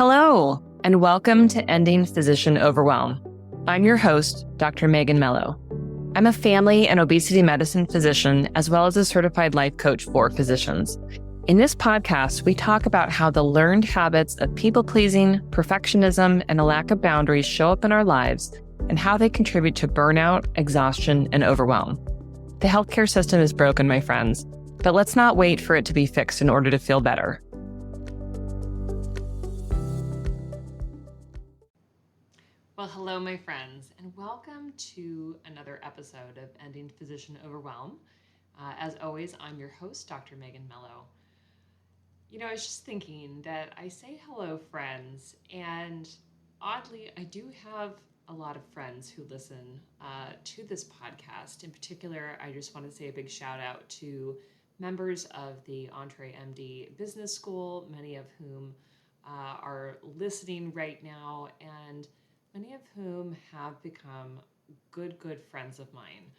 Hello, and welcome to Ending Physician Overwhelm. I'm your host, Dr. Megan Mello. I'm a family and obesity medicine physician, as well as a certified life coach for physicians. In this podcast, we talk about how the learned habits of people-pleasing, perfectionism, and a lack of boundaries show up in our lives and how they contribute to burnout, exhaustion, and overwhelm. The healthcare system is broken, my friends, but let's not wait for it to be fixed in order to feel better. Well, hello, my friends, and welcome to another episode of Ending Physician Overwhelm. As always, I'm your host, Dr. Megan Mello. I was just thinking that I say hello, friends, and oddly, I do have a lot of friends who listen to this podcast. In particular, I just want to say a big shout out to members of the EntreMD Business School, many of whom are listening right now, and many of whom have become good friends of mine.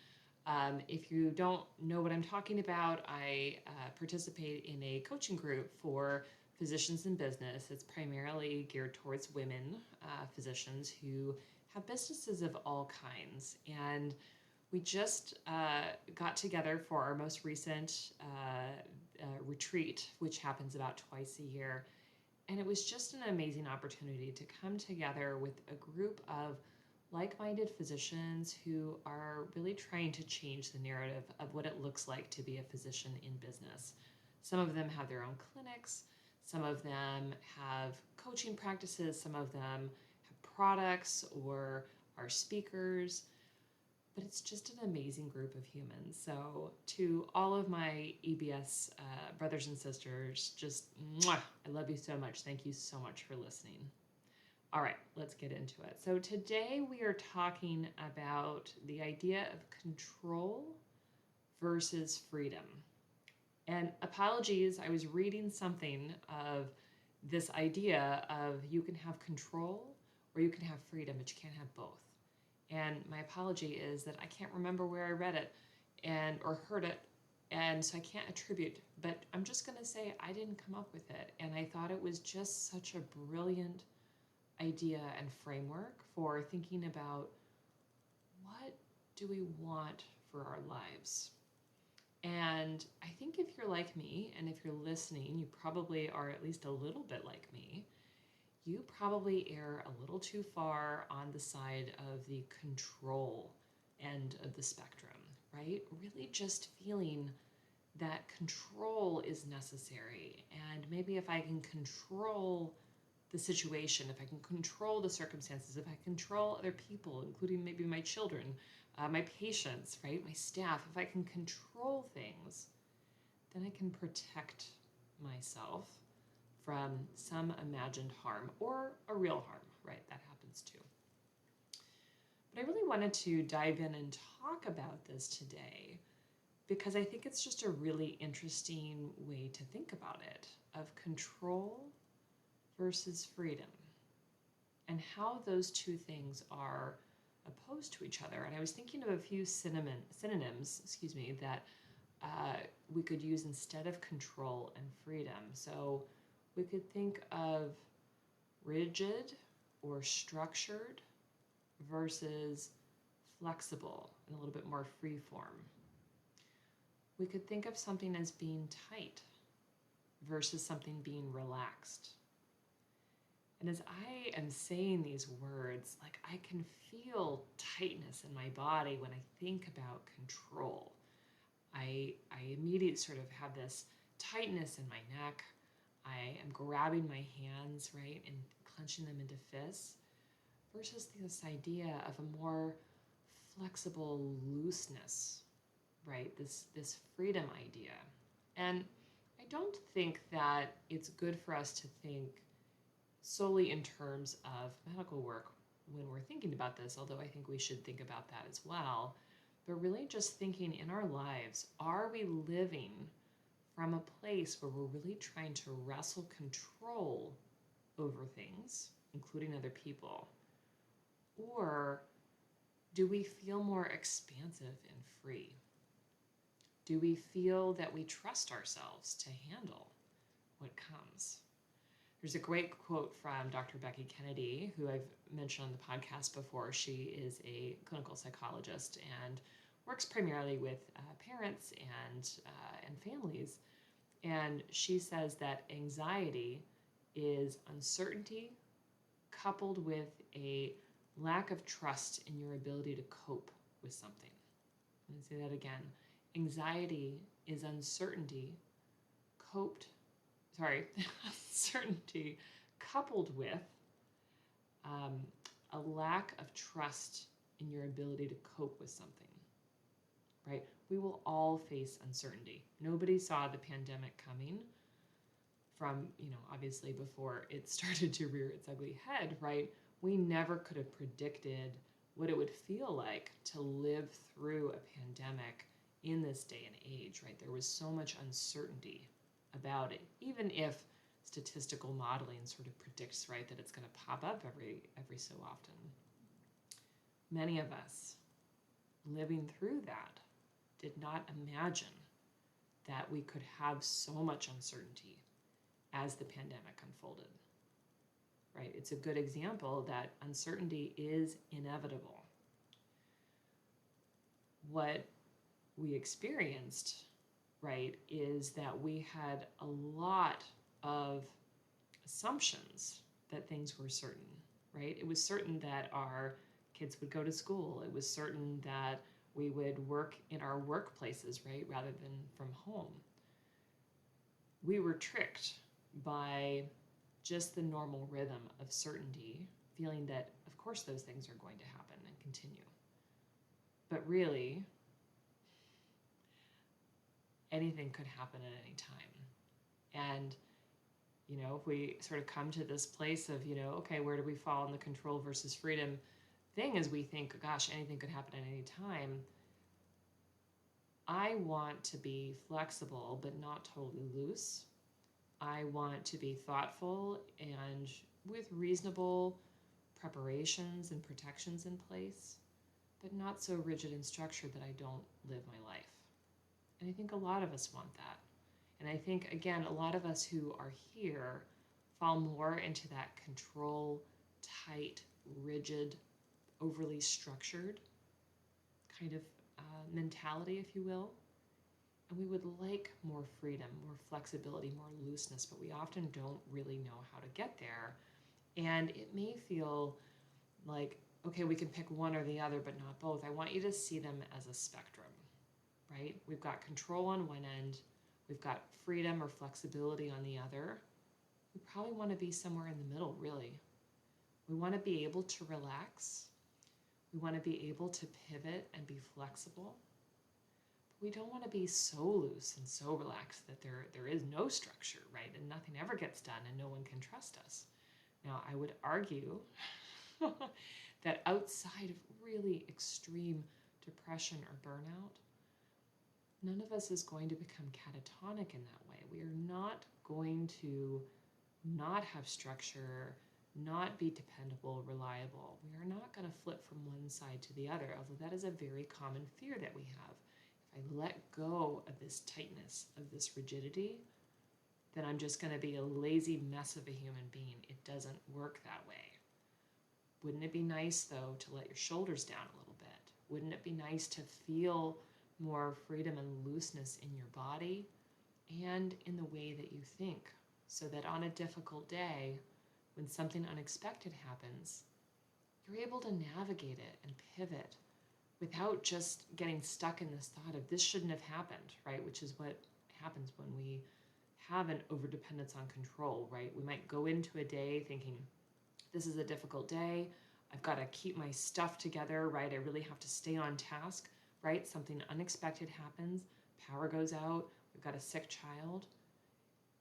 If you don't know what I'm talking about, I participate in a coaching group for physicians in business. It's primarily geared towards women physicians who have businesses of all kinds. And we just got together for our most recent retreat, which happens about twice a year. And it was just an amazing opportunity to come together with a group of like-minded physicians who are really trying to change the narrative of what it looks like to be a physician in business. Some of them have their own clinics, some of them have coaching practices, some of them have products or are speakers, but it's just an amazing group of humans. So to all of my EBS brothers and sisters, just mwah, I love you so much. Thank you so much for listening. All right, let's get into it. So today we are talking about the idea of control versus freedom. And apologies, I was reading something of this idea of you can have control or you can have freedom, but you can't have both. And my apology is that I can't remember where I read it or heard it, and so I can't attribute, but I'm just going to say I didn't come up with it. And I thought it was just such a brilliant idea and framework for thinking about what do we want for our lives. And I think if you're like me, and if you're listening, you probably are at least a little bit like me. You probably err a little too far on the side of the control end of the spectrum, right? Really just feeling that control is necessary. And maybe if I can control the situation, if I can control the circumstances, if I control other people, including maybe my children, my patients, right? My staff, if I can control things, then I can protect myself from some imagined harm or a real harm, right? That happens too. But I really wanted to dive in and talk about this today because I think it's just a really interesting way to think about it, of control versus freedom and how those two things are opposed to each other. And I was thinking of a few synonyms, that we could use instead of control and freedom. So we could think of rigid or structured versus flexible and a little bit more free form. We could think of something as being tight versus something being relaxed. And as I am saying these words, like I can feel tightness in my body when I think about control. I immediately sort of have this tightness in my neck. I am grabbing my hands, right, and clenching them into fists, versus this idea of a more flexible looseness, right, this freedom idea. And I don't think that it's good for us to think solely in terms of medical work when we're thinking about this, although I think we should think about that as well, but really just thinking in our lives, are we living from a place where we're really trying to wrestle control over things, including other people? Or do we feel more expansive and free? Do we feel that we trust ourselves to handle what comes? There's a great quote from Dr. Becky Kennedy, who I've mentioned on the podcast before. She is a clinical psychologist and works primarily with parents and families. And she says that anxiety is uncertainty coupled with a lack of trust in your ability to cope with something. Let me say that again. Anxiety is uncertainty uncertainty coupled with a lack of trust in your ability to cope with something, right? We will all face uncertainty. Nobody saw the pandemic coming from, obviously before it started to rear its ugly head, right? We never could have predicted what it would feel like to live through a pandemic in this day and age, right? There was so much uncertainty about it, even if statistical modeling sort of predicts, right, that it's going to pop up every so often. Many of us living through that did not imagine that we could have so much uncertainty as the pandemic unfolded, right? It's a good example that uncertainty is inevitable. What we experienced, right, is that we had a lot of assumptions that things were certain, right? It was certain that our kids would go to school. It was certain that we would work in our workplaces, right, rather than from home. We were tricked by just the normal rhythm of certainty, feeling that, of course, those things are going to happen and continue. But really, anything could happen at any time. And, if we sort of come to this place of, okay, where do we fall in the control versus freedom thing as we think, gosh, anything could happen at any time. I want to be flexible, but not totally loose. I want to be thoughtful and with reasonable preparations and protections in place, but not so rigid and structured that I don't live my life. And I think a lot of us want that. And I think, again, a lot of us who are here fall more into that control, tight, rigid, overly structured kind of mentality, if you will. And we would like more freedom, more flexibility, more looseness, but we often don't really know how to get there. And it may feel like, okay, we can pick one or the other, but not both. I want you to see them as a spectrum, right? We've got control on one end, we've got freedom or flexibility on the other. We probably want to be somewhere in the middle, really. We want to be able to relax. We want to be able to pivot and be flexible. But we don't want to be so loose and so relaxed that there is no structure, right? And nothing ever gets done and no one can trust us. Now, I would argue that outside of really extreme depression or burnout, none of us is going to become catatonic in that way. We are not going to not have structure, not be dependable, reliable. We are not going to flip from one side to the other, although that is a very common fear that we have. If I let go of this tightness, of this rigidity, then I'm just going to be a lazy mess of a human being. It doesn't work that way. Wouldn't it be nice, though, to let your shoulders down a little bit? Wouldn't it be nice to feel more freedom and looseness in your body and in the way that you think, so that on a difficult day, when something unexpected happens, you're able to navigate it and pivot without just getting stuck in this thought of this shouldn't have happened, right? Which is what happens when we have an overdependence on control, right? We might go into a day thinking, this is a difficult day. I've got to keep my stuff together, right? I really have to stay on task, right? Something unexpected happens, power goes out, we've got a sick child.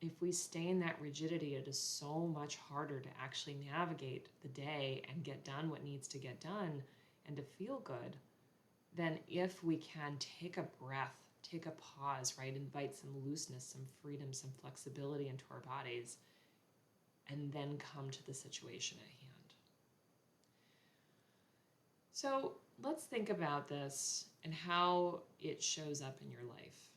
If we stay in that rigidity, it is so much harder to actually navigate the day and get done what needs to get done and to feel good than if we can take a breath, take a pause, right? Invite some looseness, some freedom, some flexibility into our bodies, and then come to the situation at hand. So let's think about this and how it shows up in your life.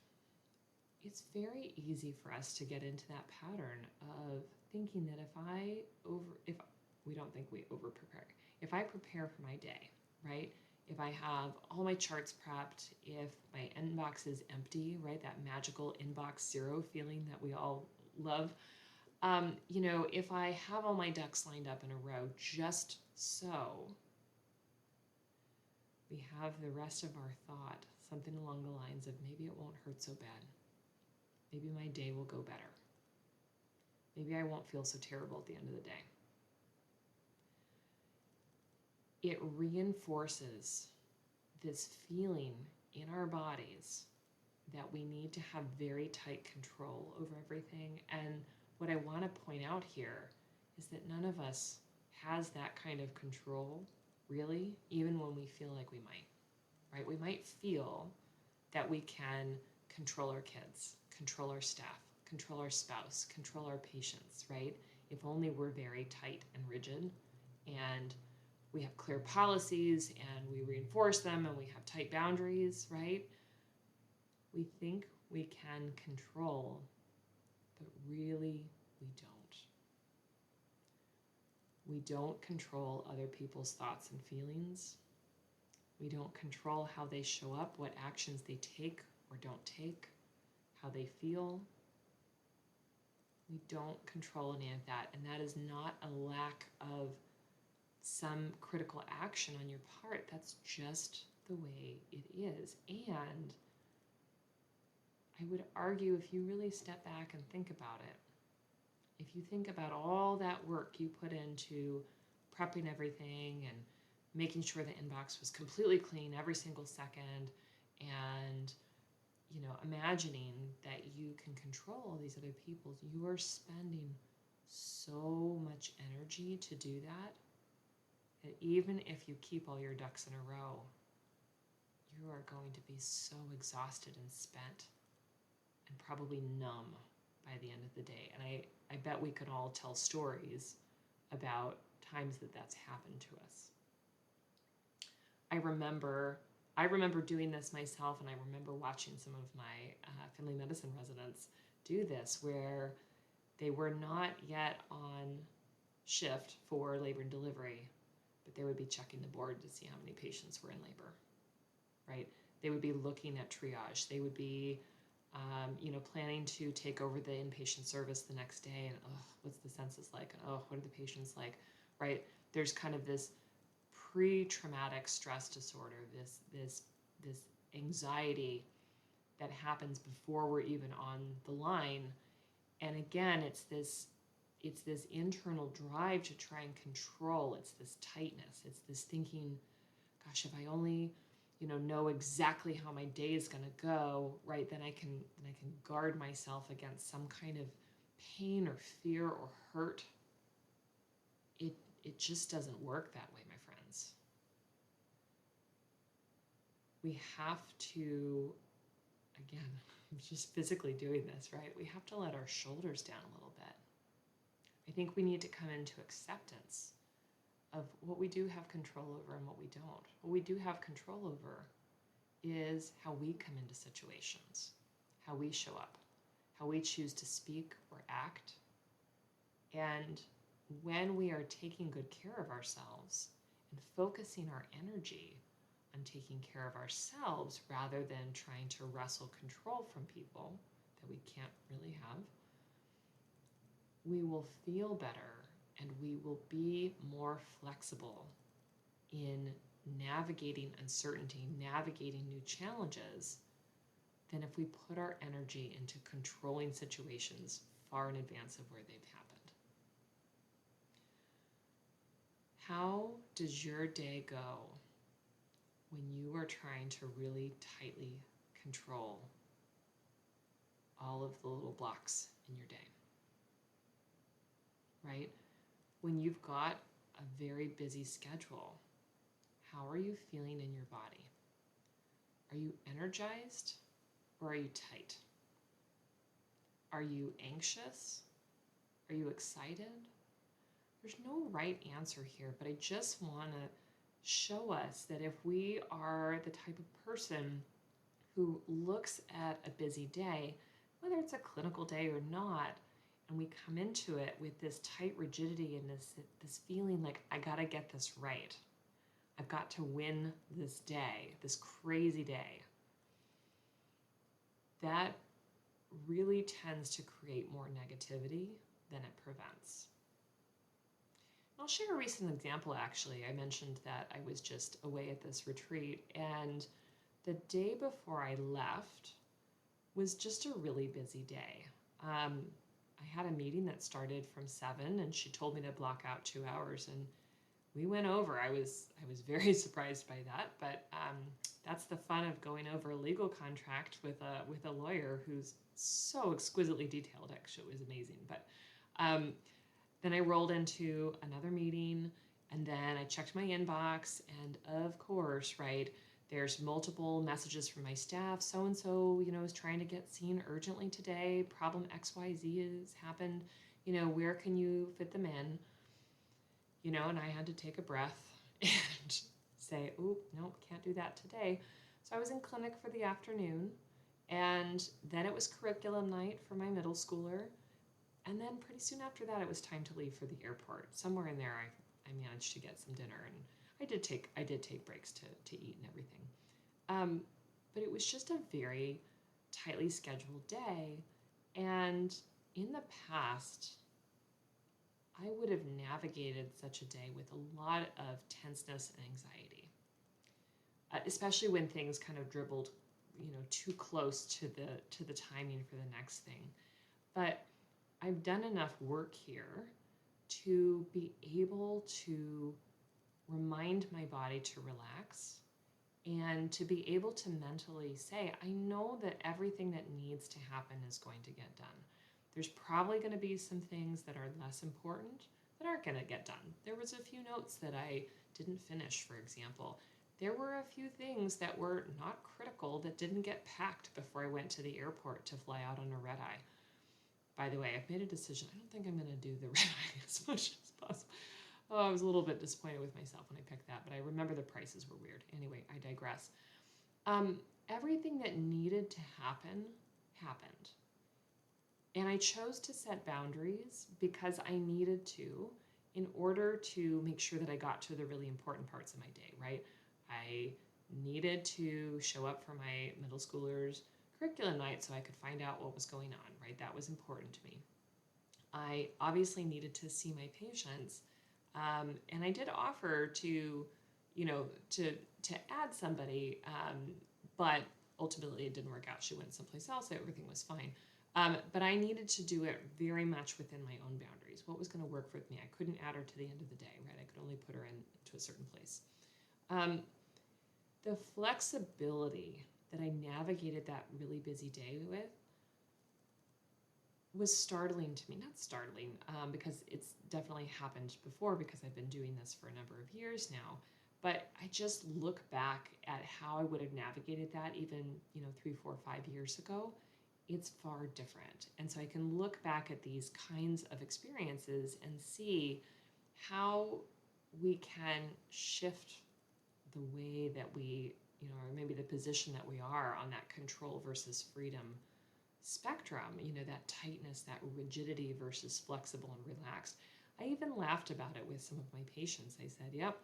it's very easy for us to get into that pattern of thinking that if we don't think we over prepare, if I prepare for my day, right? If I have all my charts prepped, if my inbox is empty, right? That magical inbox zero feeling that we all love. If I have all my ducks lined up in a row, just so we have the rest of our thought, something along the lines of maybe it won't hurt so bad. Maybe my day will go better. Maybe I won't feel so terrible at the end of the day. It reinforces this feeling in our bodies that we need to have very tight control over everything. And what I want to point out here is that none of us has that kind of control, really, even when we feel like we might, right? We might feel that we can control our kids, control our staff, control our spouse, control our patients, right? If only we're very tight and rigid and we have clear policies and we reinforce them and we have tight boundaries, right? We think we can control, but really we don't. We don't control other people's thoughts and feelings. We don't control how they show up, what actions they take or don't take, how they feel. We don't control any of that. And that is not a lack of some critical action on your part. That's just the way it is. And I would argue, if you really step back and think about it, if you think about all that work you put into prepping everything and making sure the inbox was completely clean every single second, and imagining that you can control all these other people, you are spending so much energy to do that even if you keep all your ducks in a row, you are going to be so exhausted and spent and probably numb by the end of the day. And I bet we could all tell stories about times that that's happened to us. I remember doing this myself, and I remember watching some of my family medicine residents do this, where they were not yet on shift for labor and delivery, but they would be checking the board to see how many patients were in labor, right? They would be looking at triage. They would be, planning to take over the inpatient service the next day, and what's the census like? And what are the patients like, right? There's kind of this pre-traumatic stress disorder, this anxiety that happens before we're even on the line. And again, it's this internal drive to try and control. It's this tightness. It's this thinking, gosh, if I only know exactly how my day is going to go, right, then I can guard myself against some kind of pain or fear or hurt. It just doesn't work that way, my friends. We have to, again, I'm just physically doing this, right? We have to let our shoulders down a little bit. I think we need to come into acceptance of what we do have control over and what we don't. What we do have control over is how we come into situations, how we show up, how we choose to speak or act. And when we are taking good care of ourselves and focusing our energy on taking care of ourselves rather than trying to wrestle control from people that we can't really have, we will feel better and we will be more flexible in navigating uncertainty, navigating new challenges, than if we put our energy into controlling situations far in advance of where they've happened. How does your day go when you are trying to really tightly control all of the little blocks in your day? Right? When you've got a very busy schedule, how are you feeling in your body? Are you energized or are you tight? Are you anxious? Are you excited? There's no right answer here, but I just want to show us that if we are the type of person who looks at a busy day, whether it's a clinical day or not, and we come into it with this tight rigidity and this feeling like, I gotta get this right. I've got to win this day, this crazy day. That really tends to create more negativity than it prevents. I'll share a recent example, actually. I mentioned that I was just away at this retreat, and the day before I left was just a really busy day. I had a meeting that started from 7, and she told me to block out 2 hours, and we went over. I was very surprised by that, but that's the fun of going over a legal contract with a lawyer who's so exquisitely detailed. Actually, it was amazing. But then I rolled into another meeting, and then I checked my inbox, and of course, right, there's multiple messages from my staff. So-and-so, is trying to get seen urgently today. Problem XYZ has happened. Where can you fit them in? And I had to take a breath and say, oh, nope, can't do that today. So I was in clinic for the afternoon, and then it was curriculum night for my middle schooler. And then pretty soon after that, it was time to leave for the airport. Somewhere in there, I managed to get some dinner, and I did take breaks to eat and everything. But it was just a very tightly scheduled day. And in the past, I would have navigated such a day with a lot of tenseness and anxiety, especially when things kind of dribbled, too close to the timing for the next thing. But I've done enough work here to be able to remind my body to relax and to be able to mentally say, I know that everything that needs to happen is going to get done. There's probably going to be some things that are less important that aren't going to get done. There was a few notes that I didn't finish, for example. There were a few things that were not critical that didn't get packed before I went to the airport to fly out on a red eye. By the way, I've made a decision. I don't think I'm going to do the red eye as much as possible. Oh, I was a little bit disappointed with myself when I picked that, but I remember the prices were weird. Anyway, I digress. Everything that needed to happen, happened. And I chose to set boundaries because I needed to in order to make sure that I got to the really important parts of my day, right? I needed to show up for my middle schoolers' curriculum night so I could find out what was going on, right? That was important to me. I obviously needed to see my patients, and I did offer to add somebody, but ultimately it didn't work out. She went someplace else, so everything was fine. But I needed to do it very much within my own boundaries. What was going to work for me? I couldn't add her to the end of the day, right? I could only put her into a certain place. The flexibility that I navigated that really busy day with was startling to me. Not startling, because it's definitely happened before because I've been doing this for a number of years now. But I just look back at how I would have navigated that even, 3, 4, 5 years ago. It's far different. And so I can look back at these kinds of experiences and see how we can shift the way that we, or maybe the position that we are on that control versus freedom spectrum, that tightness, that rigidity versus flexible and relaxed. I even laughed about it with some of my patients. I said, yep,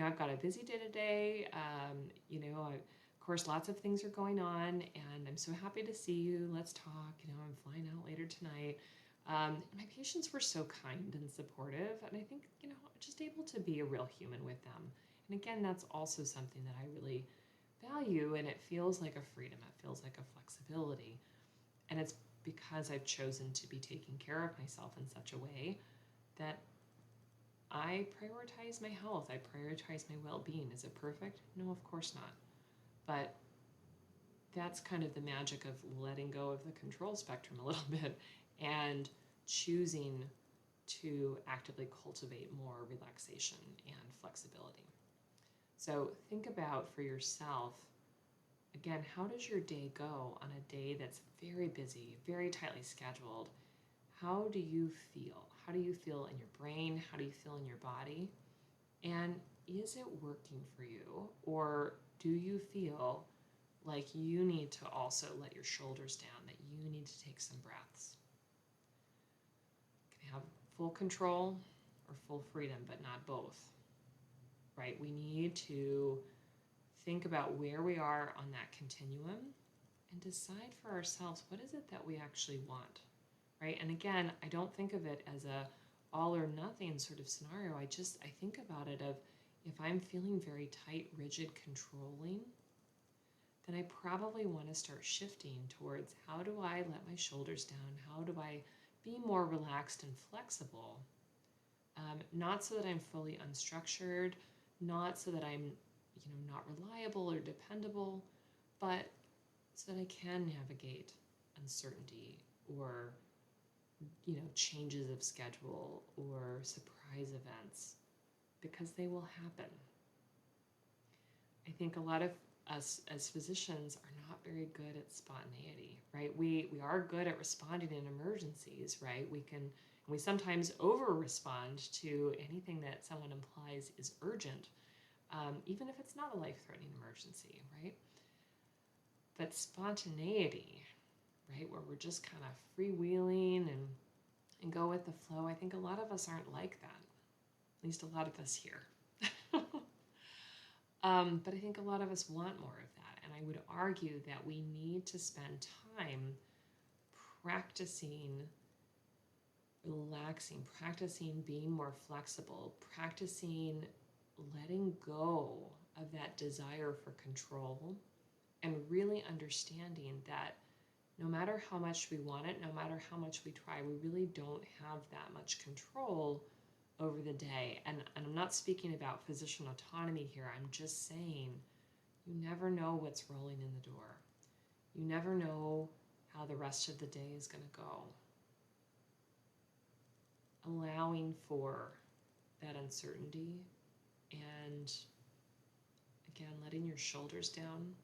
I've got a busy day today. Of course, lots of things are going on, and I'm so happy to see you. Let's talk. I'm flying out later tonight. My patients were so kind and supportive, and I think, just able to be a real human with them. And again, that's also something that I really value, and it feels like a freedom. It feels like a flexibility. And it's because I've chosen to be taking care of myself in such a way that I prioritize my health. I prioritize my well-being. Is it perfect? No, of course not. But that's kind of the magic of letting go of the control spectrum a little bit and choosing to actively cultivate more relaxation and flexibility. So think about for yourself, again, how does your day go on a day that's very busy, very tightly scheduled? How do you feel? How do you feel in your brain? How do you feel in your body? And is it working for you? Or do you feel like you need to also let your shoulders down, that you need to take some breaths. You can have full control or full freedom, but not both, right? We need to think about where we are on that continuum and decide for ourselves, what is it that we actually want, right? And again, I don't think of it as a all or nothing sort of scenario. I think about it of, if I'm feeling very tight, rigid, controlling, then I probably want to start shifting towards, how do I let my shoulders down? How do I be more relaxed and flexible? Not so that I'm fully unstructured, not so that I'm, not reliable or dependable, but so that I can navigate uncertainty or, changes of schedule or surprise events, because they will happen. I think a lot of us as physicians are not very good at spontaneity, right? We are good at responding in emergencies, right? We sometimes over-respond to anything that someone implies is urgent, even if it's not a life-threatening emergency, right? But spontaneity, right, where we're just kind of freewheeling and go with the flow, I think a lot of us aren't like that. At least a lot of us here. But I think a lot of us want more of that. And I would argue that we need to spend time practicing relaxing, practicing being more flexible, practicing letting go of that desire for control, and really understanding that no matter how much we want it, no matter how much we try, we really don't have that much control over the day. And I'm not speaking about physician autonomy here. I'm just saying, you never know what's rolling in the door. You never know how the rest of the day is going to go. Allowing for that uncertainty, and again, letting your shoulders down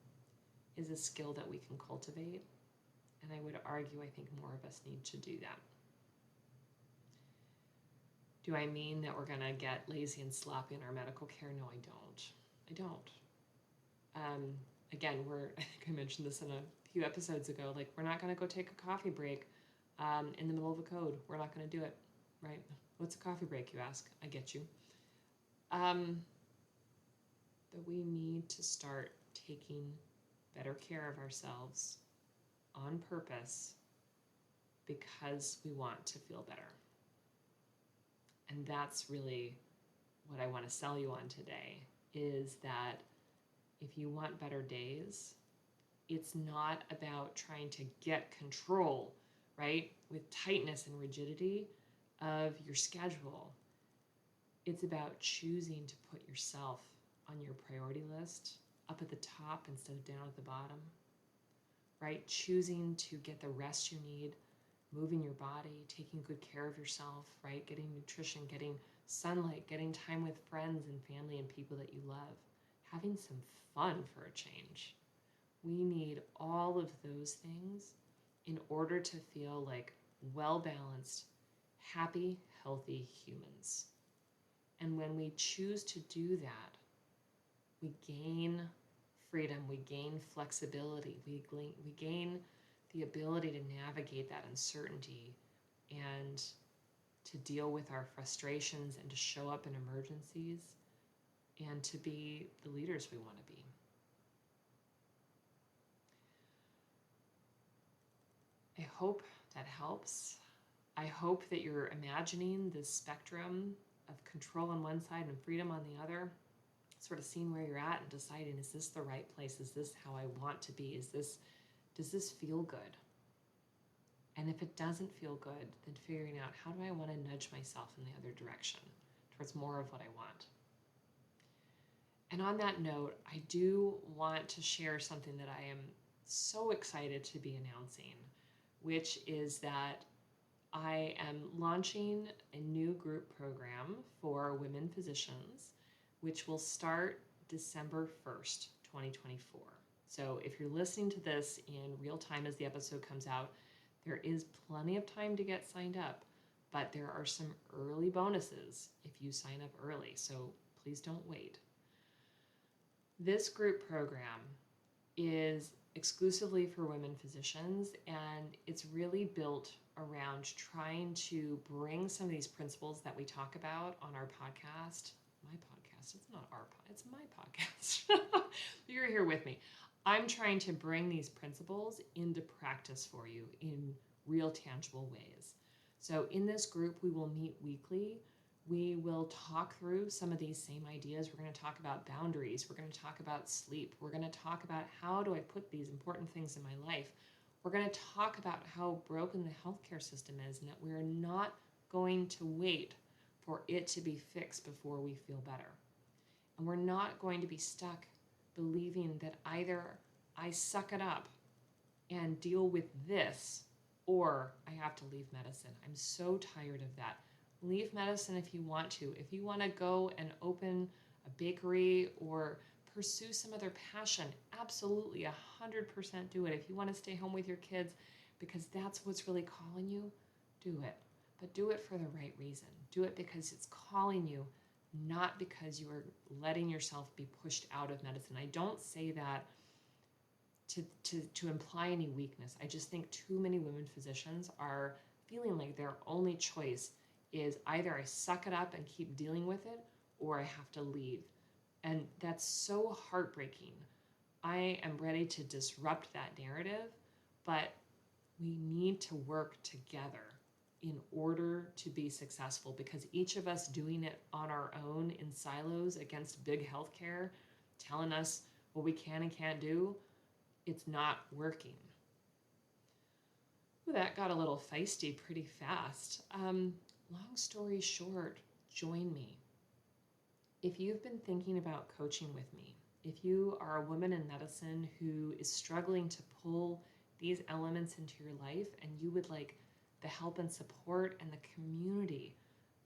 is a skill that we can cultivate. And I would argue, I think more of us need to do that. Do I mean that we're going to get lazy and sloppy in our medical care? No, I don't. Again, I think I mentioned this in a few episodes ago, like, we're not going to go take a coffee break in the middle of a code. We're not going to do it, right? What's a coffee break, you ask? I get you. But we need to start taking better care of ourselves on purpose because we want to feel better. And that's really what I want to sell you on today, is that if you want better days, it's not about trying to get control, right, with tightness and rigidity of your schedule. It's about choosing to put yourself on your priority list, up at the top instead of down at the bottom, right? Choosing to get the rest you need, moving your body, taking good care of yourself, right? Getting nutrition, getting sunlight, getting time with friends and family and people that you love, having some fun for a change. We need all of those things in order to feel like well-balanced, happy, healthy humans. And when we choose to do that, we gain freedom, we gain flexibility, we gain the ability to navigate that uncertainty and to deal with our frustrations and to show up in emergencies and to be the leaders we want to be. I hope that helps. I hope that you're imagining this spectrum of control on one side and freedom on the other, sort of seeing where you're at and deciding, is this the right place? Is this how I want to be? Does this feel good? And if it doesn't feel good, then figuring out, how do I want to nudge myself in the other direction towards more of what I want? And on that note, I do want to share something that I am so excited to be announcing, which is that I am launching a new group program for women physicians, which will start December 1st, 2024. So if you're listening to this in real time as the episode comes out, there is plenty of time to get signed up, but there are some early bonuses if you sign up early, so please don't wait. This group program is exclusively for women physicians, and it's really built around trying to bring some of these principles that we talk about on our podcast. My podcast, it's not our podcast, it's my podcast. You're here with me. I'm trying to bring these principles into practice for you in real tangible ways. So in this group, we will meet weekly. We will talk through some of these same ideas. We're going to talk about boundaries. We're going to talk about sleep. We're going to talk about how do I put these important things in my life. We're going to talk about how broken the healthcare system is and that we're not going to wait for it to be fixed before we feel better. And we're not going to be stuck believing that either I suck it up and deal with this or I have to leave medicine. I'm so tired of that. Leave medicine if you want to. If you want to go and open a bakery or pursue some other passion, absolutely 100% do it. If you want to stay home with your kids because that's what's really calling you, do it. But do it for the right reason. Do it because it's calling you, not because you are letting yourself be pushed out of medicine. I don't say that to imply any weakness. I just think too many women physicians are feeling like their only choice is either I suck it up and keep dealing with it or I have to leave. And that's so heartbreaking. I am ready to disrupt that narrative, but we need to work together in order to be successful, because each of us doing it on our own in silos against big healthcare telling us what we can and can't do, it's not working. Ooh, that got a little feisty pretty fast. Long story short, join me. If you've been thinking about coaching with me, if you are a woman in medicine who is struggling to pull these elements into your life and you would like the help and support and the community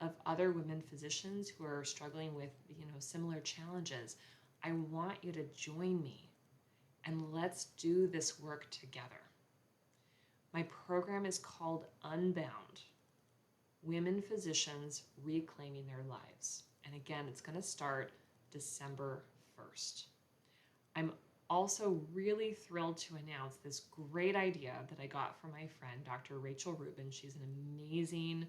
of other women physicians who are struggling with, similar challenges, I want you to join me and let's do this work together. My program is called Unbound, Women Physicians Reclaiming Their Lives. And again, it's going to start December 1st. I'm also really thrilled to announce this great idea that I got from my friend, Dr. Rachel Rubin. She's an amazing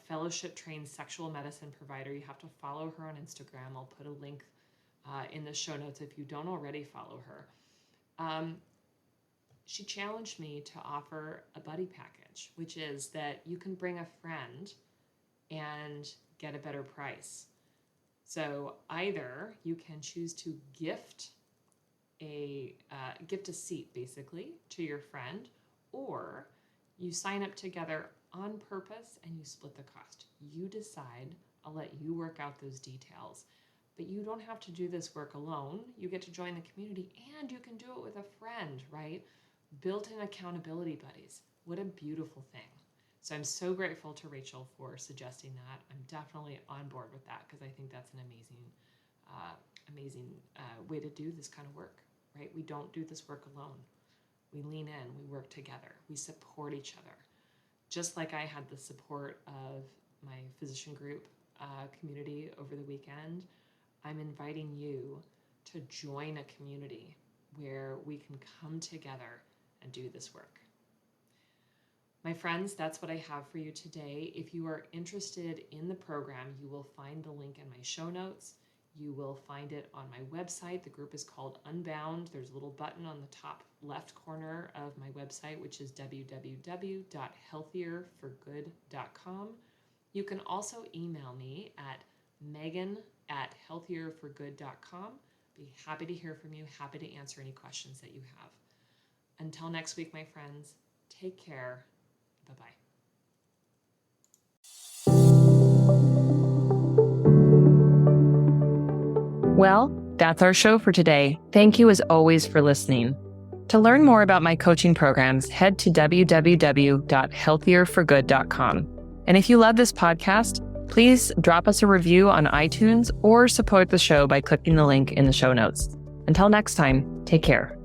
fellowship-trained sexual medicine provider. You have to follow her on Instagram. I'll put a link in the show notes if you don't already follow her. She challenged me to offer a buddy package, which is that you can bring a friend and get a better price. So either you can choose to gift a seat basically to your friend, or you sign up together on purpose and you split the cost. You decide. I'll let you work out those details. But you don't have to do this work alone. You get to join the community and you can do it with a friend, right? Built-in accountability buddies. What a beautiful thing. So I'm so grateful to Rachel for suggesting that. I'm definitely on board with that because I think that's an amazing way to do this kind of work, right? We don't do this work alone. We lean in, we work together, we support each other. Just like I had the support of my physician group community over the weekend, I'm inviting you to join a community where we can come together and do this work. My friends, that's what I have for you today. If you are interested in the program, you will find the link in my show notes. You will find it on my website. The group is called Unbound. There's a little button on the top left corner of my website, which is www.healthierforgood.com. You can also email me at megan@healthierforgood.com. Be happy to hear from you, happy to answer any questions that you have. Until next week, my friends, take care. Bye-bye. Well, that's our show for today. Thank you as always for listening. To learn more about my coaching programs, head to www.healthierforgood.com. And if you love this podcast, please drop us a review on iTunes or support the show by clicking the link in the show notes. Until next time, take care.